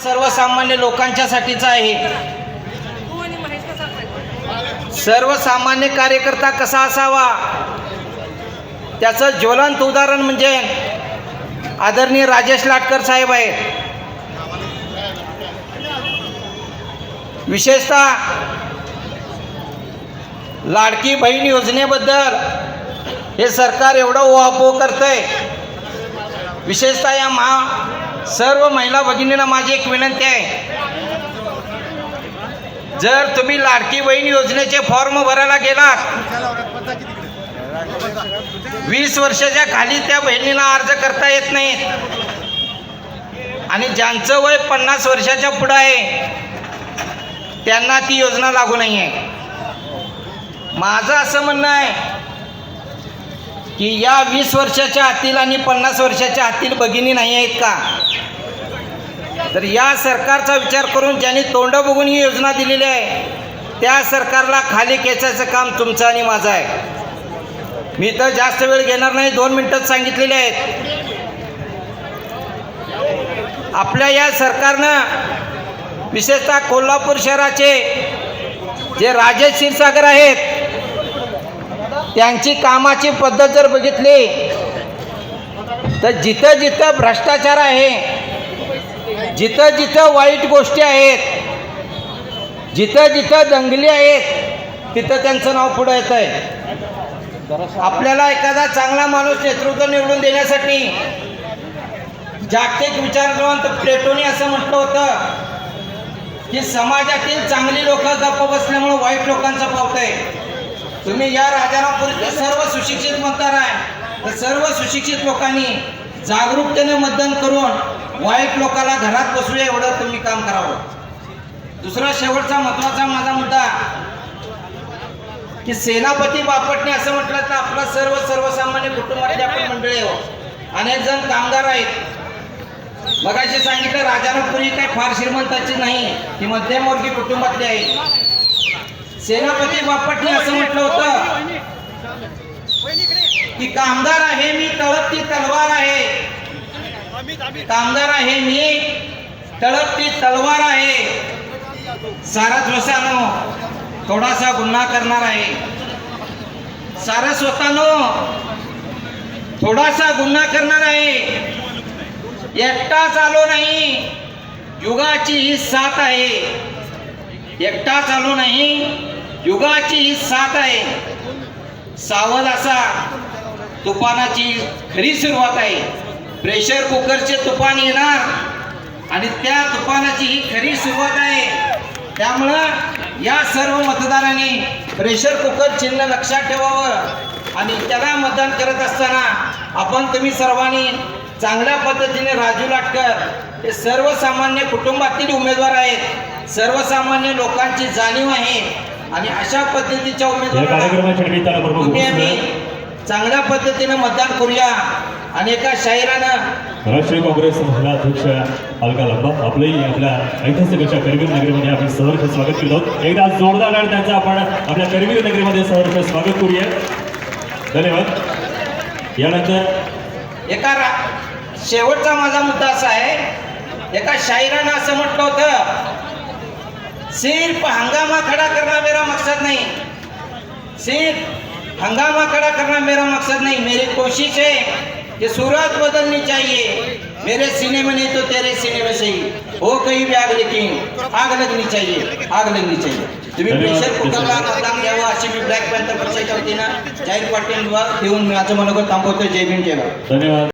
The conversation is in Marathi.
सर्वसामान्य लोकांच्यासाठीचा आहे. सर्वसामान्य कार्यकर्ता कसा असावा त्याचं ज्वलंत उदाहरण म्हणजे आदरणीय राजेश लाटकर साहेब आहे. विशेषतः लाडकी बहीण योजनेबद्दल हे सरकार एवढं उहापोह करतंय. विशेषतः या सर्व महिला भगिनींना माझी एक विनंती आहे, जर तुम्ही लाडकी बहीण योजनेचे फॉर्म भरायला गेलात, 20 वर्षाच्या खाली त्या बहिणींना अर्ज करता येत नाहीत आणि ज्यांचं वय 50 वर्षाच्या पुढं आहे त्यांना ती योजना लागू नाही आहे. माझं असं म्हणणं आहे की या 20 वर्षाच्या आतील आणि 50 वर्षाच्या आतील भगिनी नाही आहेत का, तर या सरकारचा विचार करून ज्यांनी तोंड बघून ही योजना दिलेली आहे त्या सरकारला खाली खेचायचं काम तुमचं आणि माझं आहे. मी तर जास्त वेळ घेणार नाही, 2 मिनिटच सांगितलेले आहेत. आपल्या या सरकारनं विशेषतः कोल्हापूर शहराचे जे राजेश क्षीरसागर आहेत त्यांची कामाची पद्धत जर बघितली तर जिथं जिथं भ्रष्टाचार आहे, जिथं जिथं वाईट गोष्टी आहेत, जिथं जिथं दंगली आहेत तिथं त्यांचं नाव पुढं येत आहे. आपल्याला एखादा चांगला माणूस नेतृत्व निवडून देण्यासाठी जागतिक विचारवंत प्लेटोनी असं म्हटलं होतं की समाजातील चांगली लोक गप्प बसल्यामुळे वाईट लोकांचं पावतंय. तुम्ही या राजारामपुरीचे सर्व सुशिक्षित मतदार आहे, तर सर्व सुशिक्षित लोकांनी जागरूकतेने मतदान करून वाईट लोकांना घरात बसूया एवढं तुम्ही काम करावं. दुसरा शेवटचा महत्त्वाचा माझा मुद्दा की सेनापती बापटने असं म्हटलं तर आपला सर्वसामान्य कुटुंबातली आपण मंडळी आहोत, अनेक जण कामगार आहेत. मगाशी सांगितलं राजारामपुरी काय फार श्रीमंताची नाही, ती मध्यमवर्गीय कुटुंबातली आहे. सेनापती बापटने असं म्हटलं होतं की कामगार आहे मी, तळपती तलवार आहे. कामगार आहे मी, तळपती तलवार आहे. सारस्वतानो थोडासा गुन्हा करणार आहे. सारस्वतानो थोडासा गुन्हा करणार आहे. एकटाच आलो नाही, युगाची ही साथ आहे. एकटाच आलो नाही, युगाची ही साथ आहे. सावध असा, तुफानाची खरी सुरुवात आहे. प्रेशर कुकरचे तुफान येणार आणि त्या तुफानाची ही खरी सुरुवात आहे. त्यामुळं या सर्व मतदारांनी प्रेशर कुकर चिन्ह लक्षात ठेवावं आणि त्याला मतदान करत असताना आपण तुम्ही सर्वांनी चांगल्या पद्धतीने राजू लाटकर हे सर्वसामान्य कुटुंबातील उमेदवार आहेत, सर्वसामान्य लोकांची जाणीव आहे आणि अशा पद्धतीच्या उमेदवारांना तुम्ही आम्ही चांगल्या पद्धतीने मतदान करूया. आणि एका शाहिरानं राष्ट्रीय काँग्रेस महिला अध्यक्ष अलका लांबा आपलंही आपल्या ऐतिहासिक अशा करवीर नगरीमध्ये आम्ही सहर्ष स्वागत केलं. एकदा जोरदार टाळ्या त्यांचं आपण आपल्या करवीर नगरीमध्ये सहर्ष स्वागत करूया. धन्यवाद. यानंतर एका शेवटचा माझा मुद्दा असा आहे, एका शाहिरानं असं म्हटलं होतं, सिर्फ हंगामा खड़ा करना मेरा मकसद नहीं, सिर्फ हंगामा खड़ा करना मेरा मकसद नहीं, मेरी कोशिश है कि सूरत बदलनी चाहिए. मेरे सीने में नहीं तो तेरे सीने में सही हो कहीं भी आग, लेकिन आग लगनी चाहिए, आग लगनी चाहिए. तुम्ही प्रेशर कुकरला मतदान द्यावं अशी मी ब्लॅक पॅन्थर पक्षाच्या वतीनं जाहीर पाटील देऊन माझं मनोगत थांबवतोय. जय भीम, जय भारत. धन्यवाद.